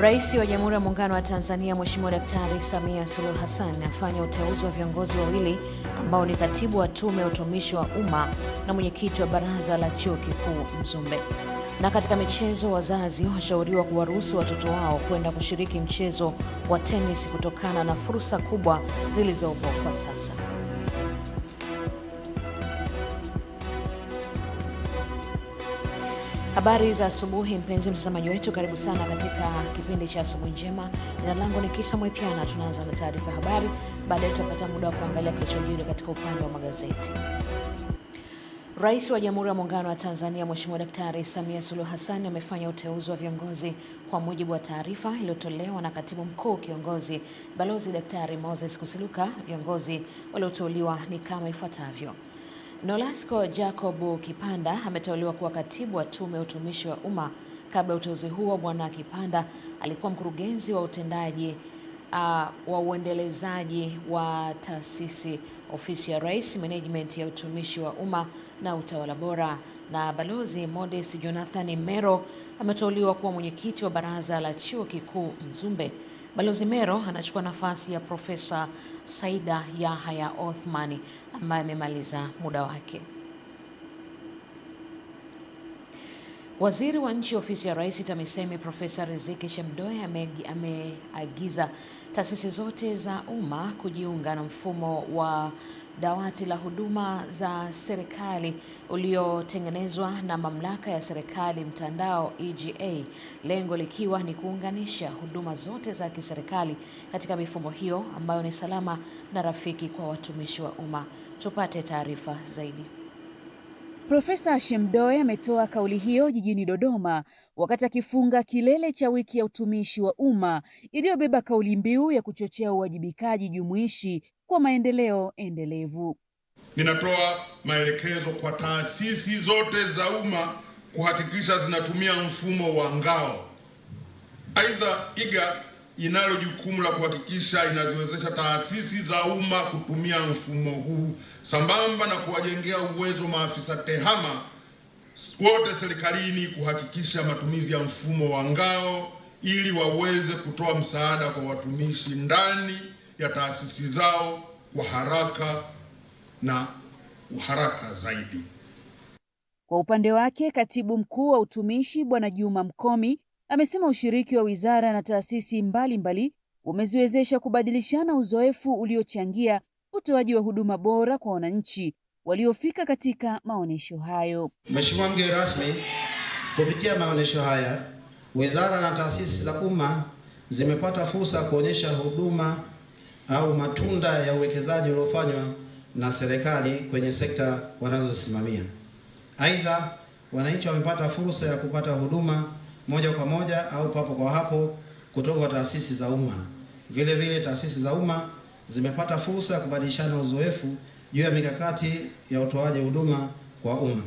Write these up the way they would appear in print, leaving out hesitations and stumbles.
Rais wa Jamhuri ya Muungano wa Tanzania Mheshimiwa Daktari Samia Suluhu Hassan afanya uteuzi wa viongozi wawili ambao ni katibu wa Tume ya Utumishi wa Umma na mwenyekiti wa Baraza la Chuo Kikuu Mzumbe. Na katika michezo, wazazi washauriwa kuwaruhusu watoto wao kwenda kushiriki mchezo wa tenisi kutokana na fursa kubwa zilizopo kwa sasa. Habari za asubuhi mpenzi mtazamaji wetu, karibu sana katika kipindi cha Asubuhi Njema. Jina langu ni Kisa Mwipiana. Tunaanza na taarifa habari, baadaye tutapata muda wa kuangalia kilichojiri katika upande wa magazeti. Rais wa Jamhuri ya Muungano wa Tanzania Mheshimiwa Daktari Samia Suluhu Hassan amefanya uteuzi wa viongozi kwa mujibu wa taarifa iliyotolewa na Katibu Mkuu Kiongozi Balozi Daktari Moses Kusiluka. Viongozi walioteuliwa ni kama ifuatavyo. Nolasco Jacob Kipanda ameteuliwa kuwa katibu wa Tume ya Utumishi wa Umma. Kabla ya uteuzi huo, Bwana Kipanda alikuwa mkurugenzi wa utendaji wa uendelezaji wa taasisi Ofisi ya Rais, Management ya Utumishi wa Umma na Utawala Bora. Na Balozi Modest Jonathan Mero ameteuliwa kuwa mwenyekiti wa Baraza la Chuo Kikuu Mzumbe. Balozi Mero anachukua nafasi ya Profesa Saida Yahya Othman ambaye amemaliza muda wake. Waziri wa Nchi Ofisi ya Rais TAMISEMI Profesa Riziki Shemdoe ameagiza taasisi zote za umma kujiunga na mfumo wa dawati la huduma za serikali uliotengenezwa na Mamlaka ya Serikali Mtandao EGA, lengo likiwa ni kuunganisha huduma zote za kiserikali katika mifumo hiyo ambayo ni salama na rafiki kwa watumishi wa umma. Tupate taarifa zaidi. Profesa Shemdoe ametoa kauli hiyo jijini Dodoma wakati akifunga kilele cha wiki ya utumishi wa umma iliyobeba kauli mbiu ya kuchochea uwajibikaji jumuishi kwa maendeleo endelevu. Ninatoa maelekezo kwa taasisi zote za umma kuhakikisha zinatumia mfumo wa ngao. Aidha, IGA inalo jukumu la kuhakikisha inaziwezesha taasisi za umma kutumia mfumo huu sambamba na kuwajengea uwezo maafisa tehama wote serikalini kuhakikisha matumizi ya mfumo wa ngao ili waweze kutoa msaada kwa watumishi ndani ya taasisi zao kwa haraka na uharaka zaidi. Kwa upande wake, Katibu Mkuu wa Utumishi Bwana Juma Mkomi amesema ushiriki wa wizara na taasisi mbalimbali umeziwezesha kubadilishana uzoefu uliochangia utoaji wa huduma bora kwa wananchi waliofika katika maonesho hayo. Mheshimiwa mgeni rasmi, kupitia maonesho haya, wizara na taasisi za umma zimepata fursa ya kuonyesha huduma au matunda ya uwekezaji uliofanywa na serikali kwenye sekta wanazosimamia. Aidha, wananchi wamepata fursa ya kupata huduma moja kwa moja au papo kwa hapo kutoka kwa taasisi za umma. Vile vile taasisi za umma zimepata fursa ya kubadilishana uzoefu juu ya mikakati ya utoaji huduma kwa umma.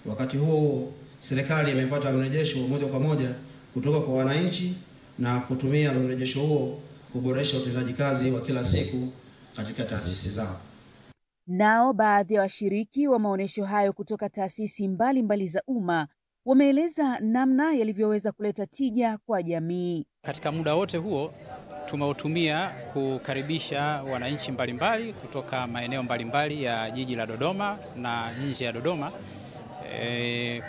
Wakati huo serikali imepata mrejesho moja kwa moja kutoka kwa wananchi na kutumia mrejesho huo kuboresha utendaji kazi wa kila siku katika taasisi zao. Nao baadhi ya washiriki wa maonesho hayo kutoka taasisi mbalimbali za umma wameeleza namna yalivyoweza kuleta tija kwa jamii. Katika muda wote huo tumeutumia kukaribisha wananchi mbalimbali kutoka maeneo mbalimbali ya jiji la Dodoma na nje ya Dodoma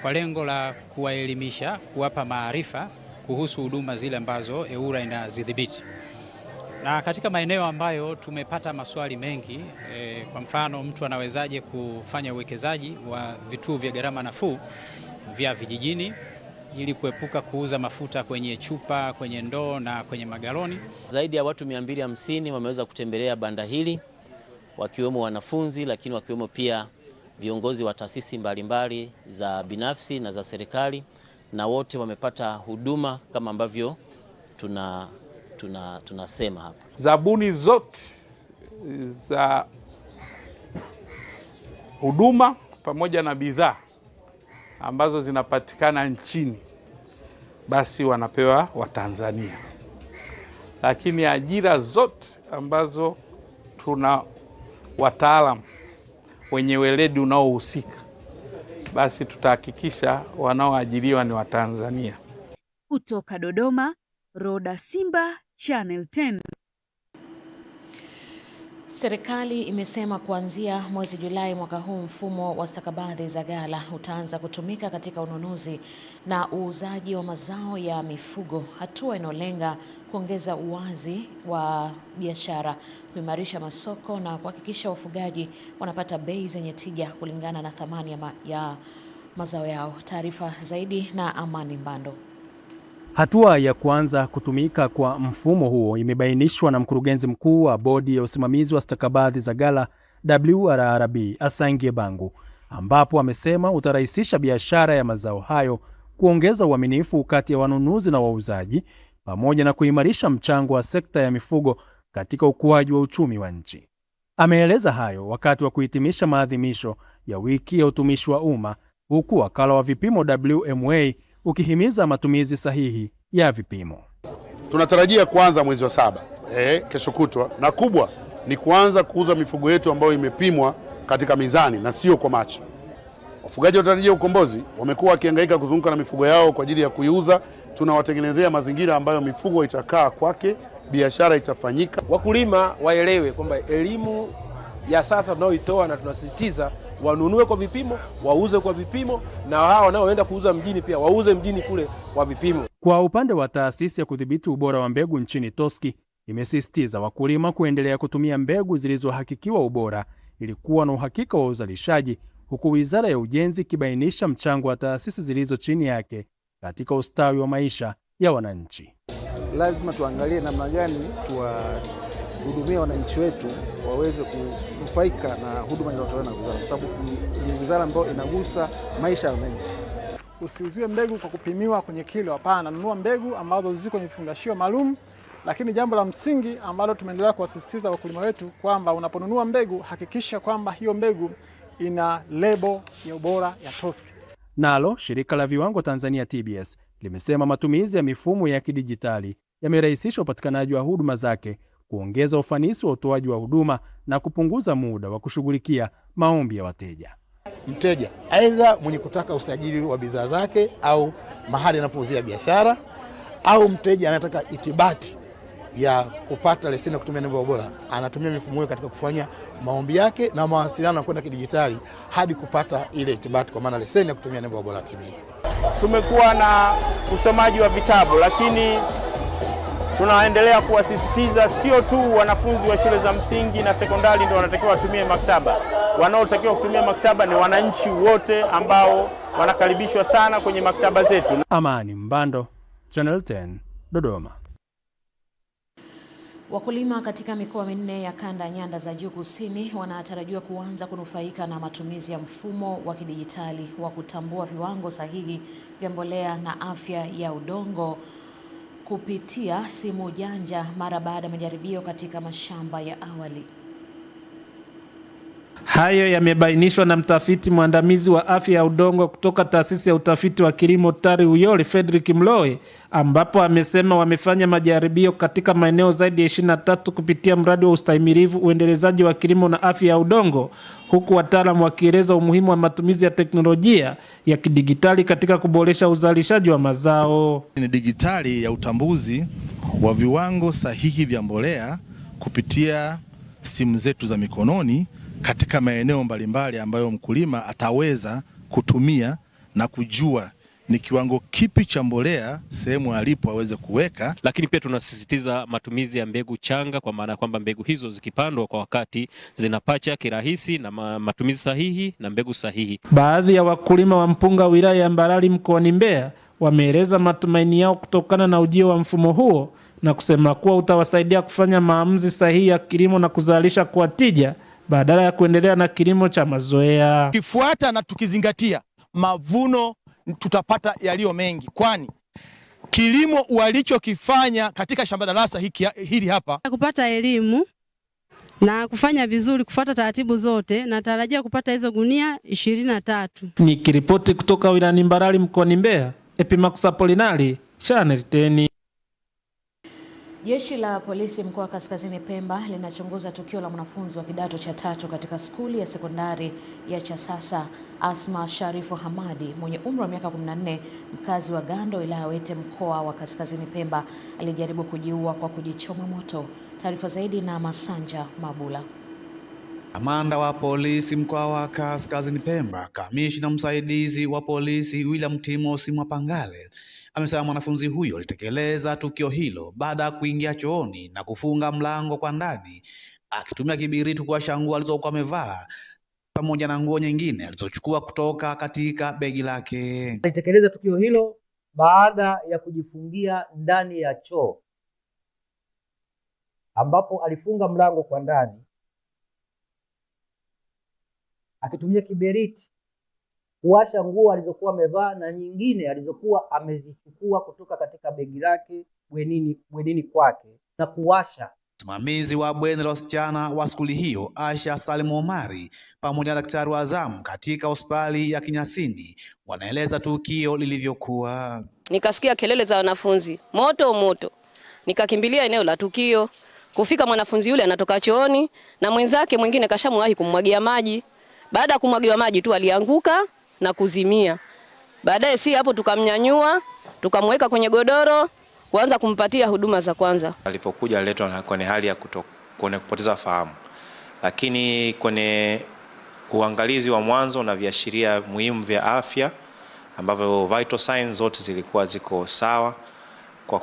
kwa lengo la kuwaelimisha, kuwapa maarifa kuhusu huduma zile ambazo EWURA inazidhibiti. Na katika maeneo ambayo tumepata maswali mengi, kwa mfano mtu anawezaje kufanya uwekezaji wa vituo vya gharama nafuu vya vijijini ili kuepuka kuuza mafuta kwenye chupa, kwenye ndoo na kwenye magaloni. Zaidi ya watu 250 wameweza kutembelea banda hili, wakiwemo wanafunzi, lakini wakiwemo pia viongozi wa taasisi mbalimbali za binafsi na za serikali, na wote wamepata huduma kama ambavyo tunasema hapa. Zabuni zote za huduma pamoja na bidhaa ambazo zinapatikana nchini basi wanapewa Watanzania. Lakini ajira zote ambazo tuna wataalamu wenye weledi unaohusika basi tutahakikisha wanaoajiriwa ni Watanzania. Kutoka Dodoma, Roda Simba, Channel 10. Serikali imesema kuanzia mwezi Julai mwaka huu mfumo wa stakabadhi za ghala utaanza kutumika katika ununuzi na uuzaji wa mazao ya mifugo, hatua inayolenga kuongeza uwazi wa biashara, kuimarisha masoko na kuhakikisha wafugaji wanapata bei zenye tija kulingana na thamani ya mazao yao. Taarifa zaidi na Amani Mbando. Hatua ya kuanza kutumika kwa mfumo huo imebainishwa na mkurugenzi mkuu wa bodi ya usimamizi wa stakabadhi za ghala WRRB Asangie Bangu, ambapo amesema utarahisisha biashara ya mazao hayo, kuongeza uaminifu kati ya wanunuzi na wauzaji, pamoja na kuimarisha mchango wa sekta ya mifugo katika ukuaji wa uchumi wa nchi. Ameeleza hayo wakati wa kuhitimisha maadhimisho ya wiki ya utumishi wa umma, huku wakala wa vipimo WMA ukihimiza matumizi sahihi ya vipimo. Tunatarajia kuanza mwezi wa 7, kesho kutwa, na kubwa ni kuanza kuuza mifugo yetu ambayo imepimwa katika mizani na sio kwa macho. Wafugaji watarajia ukombozi, wamekuwa wakihangaika kuzunguka na mifugo yao kwa ajili ya kuiuza. Tunawatengenezea mazingira ambayo mifugo itakaa kwake, biashara itafanyika. Wakulima waelewe kwamba elimu ya sasa tunayoitoa, na tunasisitiza wanunue kwa vipimo, wauze kwa vipimo, na hao wanaoenda kuuza mjini pia wauze mjini kule kwa vipimo. Kwa upande wa taasisi ya kudhibiti ubora wa mbegu nchini TOSCI, imesisitiza wakulima kuendelea kutumia mbegu zilizohakikiwa ubora ili kuwa na uhakika wa uzalishaji, huku Wizara ya Ujenzi ikibainisha mchango wa taasisi zilizo chini yake katika ustawi wa maisha ya wananchi. Lazima tuangalie namna gani tuwahudumia wananchi wetu waweze kunufaika na huduma zinazotolewa na wizara, kwa sababu ni wizara ambayo inagusa maisha ya wananchi. Usiuziwe mbegu kwa kupimiwa kwenye kilo, hapana. Nunua mbegu ambazo ziko kwenye vifungashio maalum. Lakini jambo la msingi ambalo tumeendelea kuwasisitiza wakulima wetu kwamba unaponunua mbegu hakikisha kwamba hiyo mbegu ina lebo ya ubora ya TOSCI. Nalo shirika la viwango Tanzania TBS limesema matumizi ya mifumo ya kidijitali yamerahisisha upatikanaji wa huduma zake, kuongeza ufanisi wa utoaji wa huduma na kupunguza muda wa kushughulikia maombi ya wateja. Mteja aidha mwenye kutaka usajili wa bidhaa zake au mahali anapouzia biashara, au mteja anataka itibati ya kupata leseni ya kutumia nembo ya ubora, anatumia mifumo hiyo katika kufanya maombi yake na mawasiliano kwenda kidijitali hadi kupata ile itibati, kwa maana leseni ya kutumia nembo ya ubora TBS. Tumekuwa na usomaji wa vitabu, lakini tunaendelea kuwasisitiza sio tu wanafunzi wa shule za msingi na sekondari ndio wanatakiwa watumie maktaba. Wanaotakiwa kutumia maktaba ni wananchi wote ambao wanakaribishwa sana kwenye maktaba zetu. Amani Mbando, Channel 10, Dodoma. Wakulima katika mikoa minne ya kanda ya Nyanda za Juu Kusini wanatarajiwa kuanza kunufaika na matumizi ya mfumo wa kidijitali wa kutambua viwango sahihi vya mbolea na afya ya udongo kupitia simu janja mara baada ya majaribio katika mashamba ya awali. Hayo yamebainishwa na mtafiti mwandamizi wa afya ya udongo kutoka Taasisi ya Utafiti wa Kilimo TARI Uyole, Frederick Mloe, ambapo amesema wamefanya majaribio katika maeneo zaidi ya 23 kupitia mradi wa ustahimilivu uendelezaji wa kilimo na afya ya udongo, huku wataalamu wakieleza umuhimu wa matumizi ya teknolojia ya kidigitali katika kuboresha uzalishaji wa mazao. Ni digitali ya utambuzi wa viwango sahihi vya mbolea kupitia simu zetu za mikononi katika maeneo mbalimbali ambayo mkulima ataweza kutumia na kujua ni kiwango kipi cha mbolea sehemu alipo aweze kuweka. Lakini pia tunasisitiza matumizi ya mbegu changa, kwa maana kwamba mbegu hizo zikipandwa kwa wakati zinapacha kirahisi, na matumizi sahihi na mbegu sahihi. Baadhi ya wakulima wa mpunga wilaya ya Mbarali mkoani Mbeya wameeleza matumaini yao kutokana na ujio wa mfumo huo na kusema kuwa utawasaidia kufanya maamuzi sahihi ya kilimo na kuzalisha kwa tija badala ya kuendelea na kilimo cha mazoea. Kifuata na tukizingatia mavuno tutapata yaliyo mengi, kwani kilimo walichokifanya katika shamba darasa hili hapa, kupata elimu na kufanya vizuri, kufuata taratibu zote, na tarajia kupata hizo gunia 23. Nikiripoti kutoka wilayani Mbarali mkoani Mbeya, Epimax Apolinari, Channel 10. Jeshi la polisi mkoa wa Kaskazini Pemba linachunguza tukio la mwanafunzi wa kidato cha 3 katika skuli ya sekondari ya Chasasa, Asma Sharifu Hamadi mwenye umri wa miaka 14, mkazi wa Gando, wilaya Wete, mkoa wa Kaskazini Pemba, alijaribu kujiua kwa kujichoma moto. Taarifa zaidi na Masanja Mabula. Kamanda wa polisi mkoa wa Kaskazini Pemba, kamishna msaidizi wa polisi William Timosi Mwapangale, amesema mwanafunzi huyo alitekeleza tukio hilo baada ya kuingia chooni na kufunga mlango kwa ndani akitumia kibiriti kuwasha nguo alizokuwa amevaa pamoja na nguo nyingine alizochukua kutoka katika begi lake. Alitekeleza tukio hilo baada ya kujifungia ndani ya choo ambapo alifunga mlango kwa ndani akitumia kiberiti kuwasha nguo alizokuwa amevaa na nyingine alizokuwa amezichukua kutoka katika begi lake bwenini kwake na kuwasha. Msimamizi wa bweni la wasichana wa skuli hiyo Asha Salim Omari pamoja na daktari wa zamu katika hospitali ya Kinyasini wanaeleza tukio lilivyokuwa. Nikasikia kelele za wanafunzi, moto moto. Nikakimbilia eneo la tukio. Kufika mwanafunzi yule anatoka chooni na mwenzake mwingine kashamwahi kummwagia maji. Baada ya kumwagiwa maji tu alianguka na kuzimia. Baadaye si hapo tukamnyanyua, tukamweka kwenye godoro, kuanza kumpatia huduma za kwanza. Alipokuja aletwa kwenye hali ya kupoteza fahamu. Lakini kwenye uangalizi wa mwanzo na viashiria muhimu vya afya ambavyo vital signs zote zilikuwa ziko sawa, kwa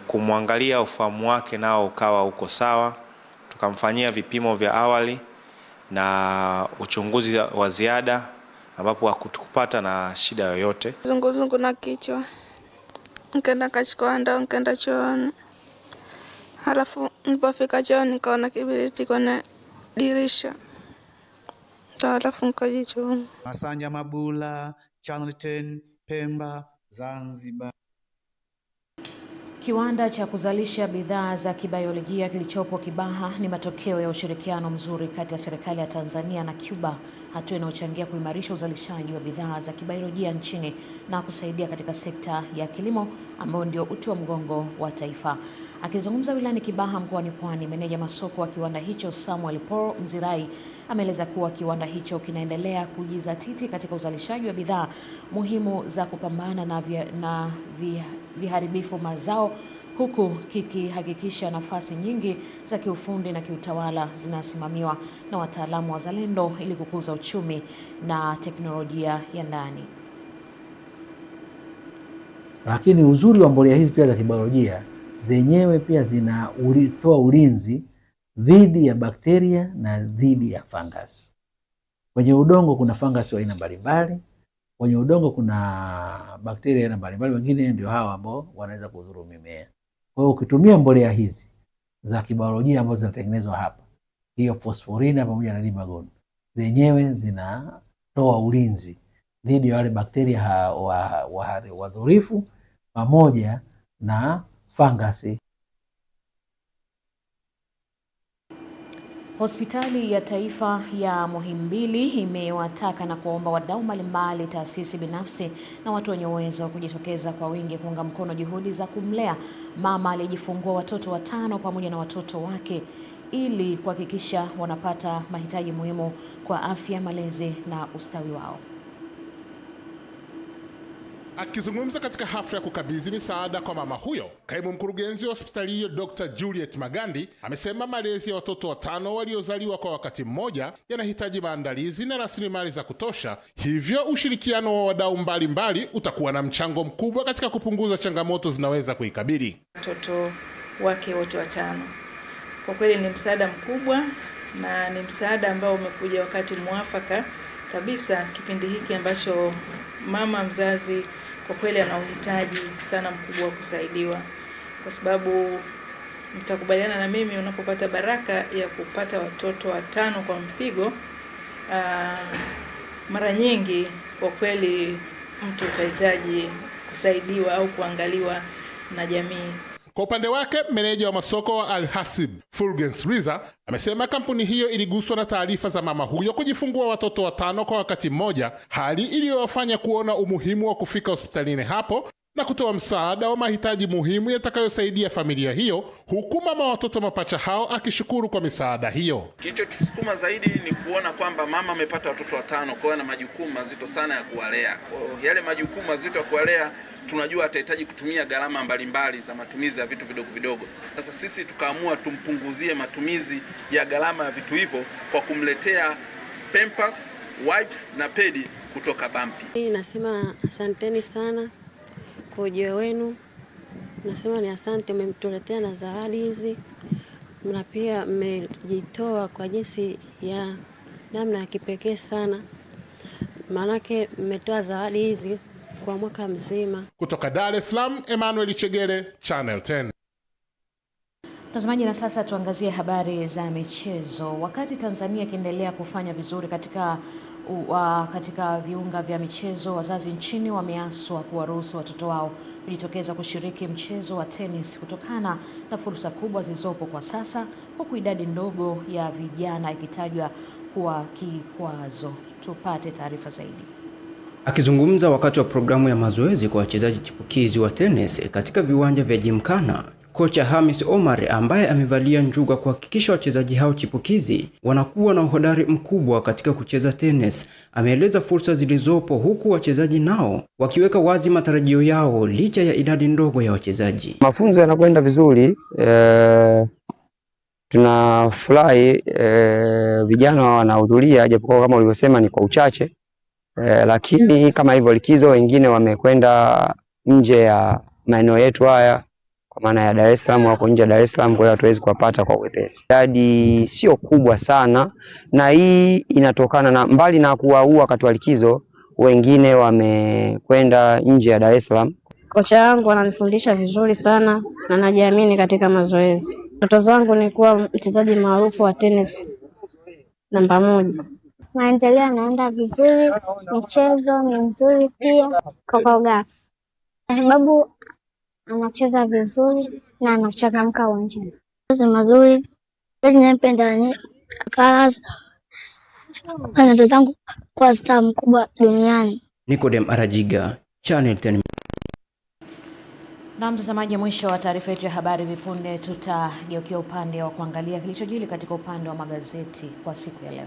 kumwangalia ufahamu wake nao ukawa uko sawa, tukamfanyia vipimo vya awali na uchunguzi wa ziada ambapo hakupata na shida yoyote. Zunguzungu na kichwa. Nikaenda kachukua ndoo, nikaenda chooni. Halafu nilipofika chooni nikaona kibiriti kwenye dirisha. Halafu nikajichoma. Masanja Mabula, Channel 10, Pemba, Zanzibar. Kiwanda cha kuzalisha bidhaa za kibiolojia kilichopo Kibaha ni matokeo ya ushirikiano mzuri kati ya serikali ya Tanzania na Cuba, hatua inayochangia kuimarisha uzalishaji wa bidhaa za kibiolojia nchini na kusaidia katika sekta ya kilimo ambayo ndio uti wa mgongo wa taifa. Akizungumza wilayani Kibaha mkoani Pwani, meneja masoko wa kiwanda hicho Samuel Paul Mzirai ameeleza kuwa kiwanda hicho kinaendelea kujizatiti katika uzalishaji wa bidhaa muhimu za kupambana na viharibifu mazao, huku kikihakikisha nafasi nyingi za kiufundi na kiutawala zinasimamiwa na wataalamu wazalendo ili kukuza uchumi na teknolojia ya ndani. Lakini uzuri wa mbolea hizi pia za kibiolojia zenyewe pia zinatoa ulinzi dhidi ya bakteria na dhidi ya fungus. Kwenye udongo kuna fungus wa aina mbalimbali, kwenye udongo kuna bakteria aina mbalimbali, wengine ndio hawa ambao wanaweza kudhuru mimea. Kwa hiyo ukitumia mbolea hizi za kibiolojia ambazo zinatengenezwa hapa, hiyo fosforina pamoja na dimagon, zenyewe zinatoa ulinzi dhidi ya wale bakteria wadhurifu pamoja na fangasi. Hospitali ya Taifa ya Muhimbili imewataka na kuomba wadau mbalimbali, taasisi binafsi na watu wenye uwezo kujitokeza kwa wingi kuunga mkono juhudi za kumlea mama aliyejifungua watoto 5 pamoja na watoto wake ili kuhakikisha wanapata mahitaji muhimu kwa afya, malezi na ustawi wao. Akizungumza katika hafla ya kukabidhi misaada kwa mama huyo, kaimu mkurugenzi wa hospitali hiyo Dr. Juliet Magandi amesema malezi ya watoto 5 waliozaliwa kwa wakati mmoja yanahitaji maandalizi na rasilimali za kutosha, hivyo ushirikiano wa wadau mbalimbali utakuwa na mchango mkubwa katika kupunguza changamoto zinaweza kuikabili. Watoto wake wote 5. Kwa kweli ni msaada mkubwa na ni msaada ambao umekuja wakati mwafaka kabisa, kipindi hiki ambacho mama mzazi kwa kweli ana uhitaji sana mkubwa wa kusaidiwa, kwa sababu mtakubaliana na mimi, unapopata baraka ya kupata watoto 5 kwa mpigo, mara nyingi kwa kweli mtu utahitaji kusaidiwa au kuangaliwa na jamii. Kwa upande wake, meneja wa masoko wa Al-Hasib Fulgens Riza amesema kampuni hiyo iliguswa na taarifa za mama huyo kujifungua watoto 5 kwa wakati mmoja, hali iliyowafanya kuona umuhimu wa kufika hospitalini hapo na kutoa msaada wa mahitaji muhimu yatakayosaidia familia hiyo, huku mama watoto mapacha hao akishukuru kwa misaada hiyo. Kilichotusukuma zaidi ni kuona kwamba mama amepata watoto 5, kwa na majukumu mazito sana ya kuwalea. Kwa yale majukumu mazito ya kuwalea, tunajua atahitaji kutumia gharama mbalimbali za matumizi ya vitu vidogo vidogo. Sasa sisi tukaamua tumpunguzie matumizi ya gharama ya vitu hivyo kwa kumletea Pampers, wipes na pedi kutoka Bampi. Nasema asanteni sana kwa ujio wenu. Nasema ni asante, mmetuletea na zawadi hizi, na pia mmejitoa kwa jinsi ya namna ya kipekee sana, maanake mmetoa zawadi hizi kwa mwaka mzima. Kutoka Dar es Salaam, Emmanuel Chegere, Channel 10. Mtazamaji, na sasa tuangazie habari za michezo. Wakati Tanzania ikiendelea kufanya vizuri katika viunga vya michezo, wazazi nchini wameaswa kuwaruhusu watoto wao kujitokeza kushiriki mchezo wa tenis kutokana na fursa kubwa zilizopo kwa sasa, huku idadi ndogo ya vijana ikitajwa kuwa kikwazo. Tupate taarifa zaidi. Akizungumza wakati wa programu ya mazoezi kwa wachezaji chipukizi wa tenis katika viwanja vya Gymkhana, kocha Hamis Omar ambaye amevalia njuga kuhakikisha wachezaji hao chipukizi wanakuwa na uhodari mkubwa katika kucheza tenis, ameeleza fursa zilizopo, huku wachezaji nao wakiweka wazi matarajio yao licha ya idadi ndogo ya wachezaji. Mafunzo yanakwenda vizuri, tunafurahi, vijana wanahudhuria japokuwa kama ulivyosema ni kwa uchache, lakini kama hivyo likizo wengine wamekwenda nje ya maeneo yetu haya, kwa maana ya Dar es Salaam, wako nje ya Dar es Salaam, kwa hiyo hatuwezi kuwapata kwa wepesi. Idadi sio kubwa sana, na hii inatokana na mbali na kuwaua wakati wa likizo, wengine wamekwenda nje ya Dar es Salaam. Kocha wangu ananifundisha vizuri sana na najiamini katika mazoezi. Ndoto zangu ni kuwa mchezaji maarufu wa tennis namba 1. Maendeleo yanaenda vizuri, michezo ni mzuri pia kwa sababu anacheza vizuri na anachangamka uwanjani. Mazoezi mazuri, ninapenda ni kazi. Ndoto zangu kuwa star mkubwa duniani. Nikodem Arajiga, Channel 10. Na mtazamaji, mwisho wa taarifa yetu ya habari. Vipunde tutageukia upande wa kuangalia kilichojiri katika upande wa magazeti kwa siku ya leo.